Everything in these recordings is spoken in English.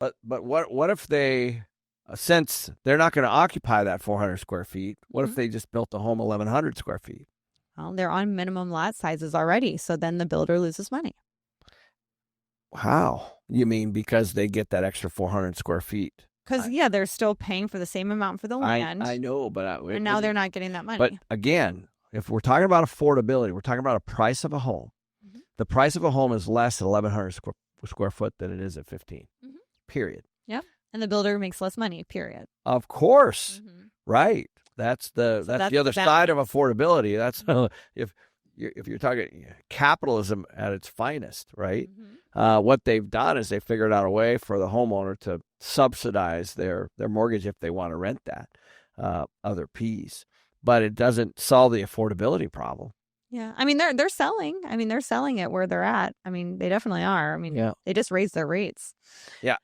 But what if they, since they're not going to occupy that 400 square feet, what if they just built a home 1,100 square feet? Well, they're on minimum lot sizes already, so then the builder loses money. How? You mean because they get that extra 400 square feet? Because, yeah, they're still paying for the same amount for the land. I know, but and now they're not getting that money. But again, if we're talking about affordability, we're talking about a price of a home. Mm-hmm. The price of a home is less at 1,100 square foot than it is at 15. Mm-hmm. Period. Yep. And the builder makes less money. Period. Of course, right? That's the other side of affordability. That's if you're talking capitalism at its finest, right? Mm-hmm. What they've done is they figured out a way for the homeowner to subsidize their mortgage if they want to rent that other piece, but it doesn't solve the affordability problem. Yeah, I mean they're selling. I mean they're selling it where they're at. I mean they definitely are. I mean they just raised their rates. Yeah.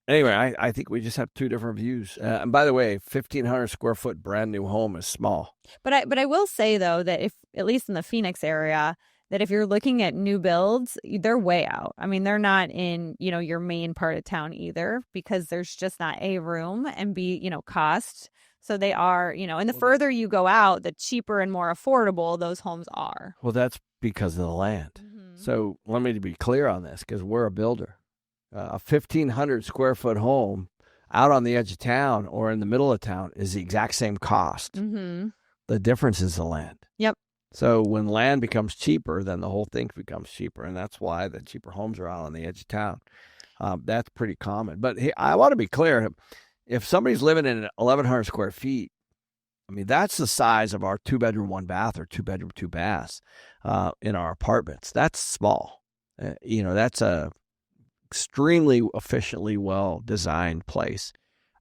Anyway, I think we just have two different views. And by the way, 1,500 square foot brand new home is small. But I will say though that if at least in the Phoenix area, that if you're looking at new builds, they're way out. I mean, they're not in, your main part of town either, because there's just not A, room, and B, cost. So they are, and the further you go out, the cheaper and more affordable those homes are. Well, that's because of the land. Mm-hmm. So let me be clear on this, because we're a builder. A 1,500 square foot home out on the edge of town or in the middle of town is the exact same cost. Mm-hmm. The difference is the land. Yep. So when land becomes cheaper, then the whole thing becomes cheaper. And that's why the cheaper homes are out on the edge of town. That's pretty common. But I want to be clear. If somebody's living in 1,100 square feet, I mean, that's the size of our 2-bedroom, 1-bath or 2-bedroom, 2-baths in our apartments. That's small. That's a extremely efficiently well-designed place.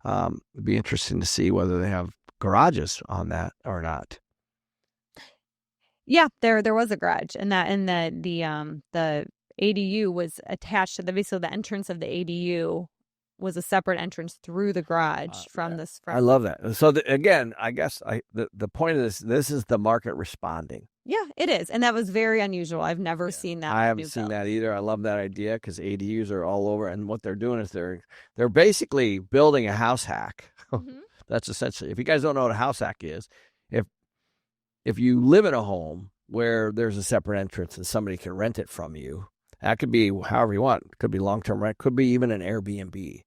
It'd be interesting to see whether they have garages on that or not. Yeah, there was a garage, and the ADU was attached to basically the entrance of the ADU was a separate entrance through the garage from this. I love that. So again, I guess the point of this is the market responding. Yeah, it is. And that was very unusual. I've never seen that. I haven't seen that either. I love that idea because ADUs are all over. And what they're doing is they're basically building a house hack. Mm-hmm. That's essentially, if you guys don't know what a house hack is, if you live in a home where there's a separate entrance and somebody can rent it from you, that could be however you want. It could be long-term rent, could be even an Airbnb.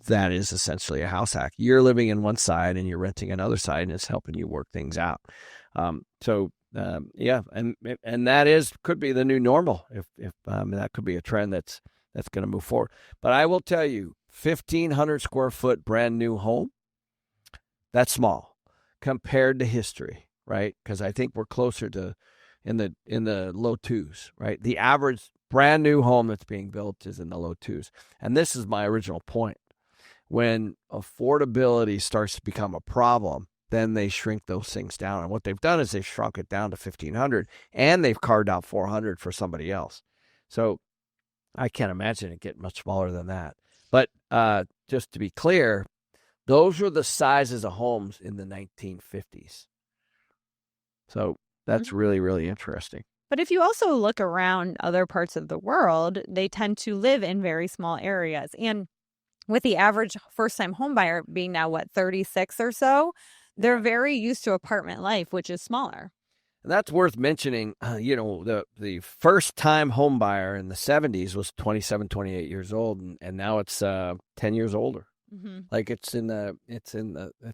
That is essentially a house hack. You're living in one side and you're renting another side, and it's helping you work things out. And that could be the new normal. If that could be a trend that's going to move forward. But I will tell you, 1,500 square foot brand new home, that's small compared to history, right? Because I think we're closer to in the low twos, right? The average brand new home that's being built is in the low twos, and this is my original point. When affordability starts to become a problem, then they shrink those things down. And what they've done is they've shrunk it down to 1,500, and they've carved out 400 for somebody else. So I can't imagine it getting much smaller than that. But just to be clear, those were the sizes of homes in the 1950s. So that's really, really interesting. But if you also look around other parts of the world, they tend to live in very small areas. And with the average first-time home buyer being now, 36 or so, they're very used to apartment life, which is smaller. And that's worth mentioning. The first-time home buyer in the 70s was 27, 28 years old, and now it's 10 years older. Mm-hmm. Like it's in the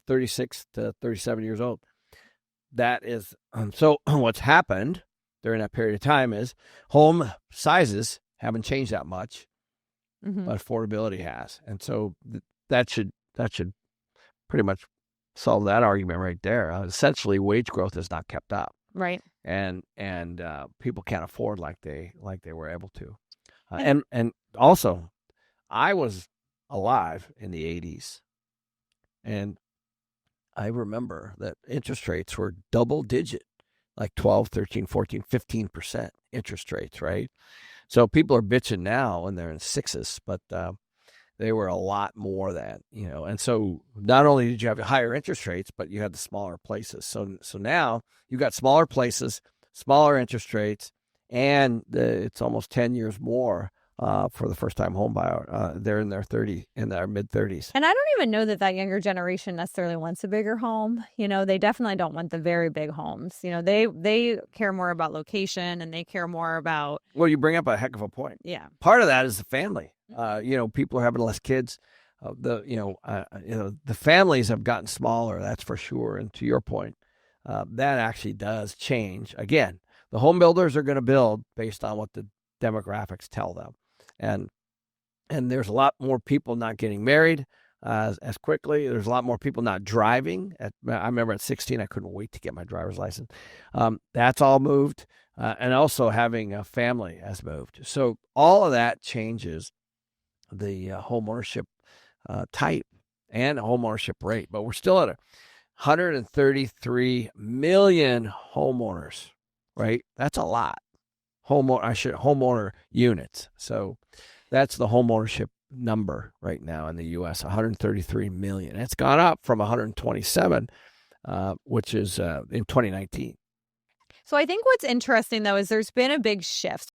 36 to 37 years old. That is so. What's happened during that period of time is home sizes haven't changed that much. Mm-hmm. But affordability has. And so that should pretty much solve that argument right there. Essentially, wage growth has not kept up. Right. And people can't afford like they were able to. And also, I was alive in the 80s. And I remember that interest rates were double digit, like 12, 13, 14, 15% interest rates, right? So people are bitching now and they're in sixes, but they were a lot more than, And so not only did you have higher interest rates, but you had the smaller places. So now you got smaller places, smaller interest rates, and it's almost 10 years more for the first-time home buyer. They're in their mid-30s. And I don't even know that that younger generation necessarily wants a bigger home. They definitely don't want the very big homes. They care more about location, and they care more about. Well, you bring up a heck of a point. Yeah. Part of that is the family. People are having less kids. The families have gotten smaller. That's for sure. And to your point, that actually does change. Again, the home builders are going to build based on what the demographics tell them, and there's a lot more people not getting married as quickly. There's a lot more people not driving. I remember at 16, I couldn't wait to get my driver's license. That's all moved, and also having a family has moved. So all of that changes the home ownership type and home ownership rate. But we're still at 133 million homeowners, right? That's a lot. Homeowner units. So that's the home ownership number right now in the U.S., 133 million. It's gone up from 127, which is in 2019. So I think what's interesting, though, is there's been a big shift.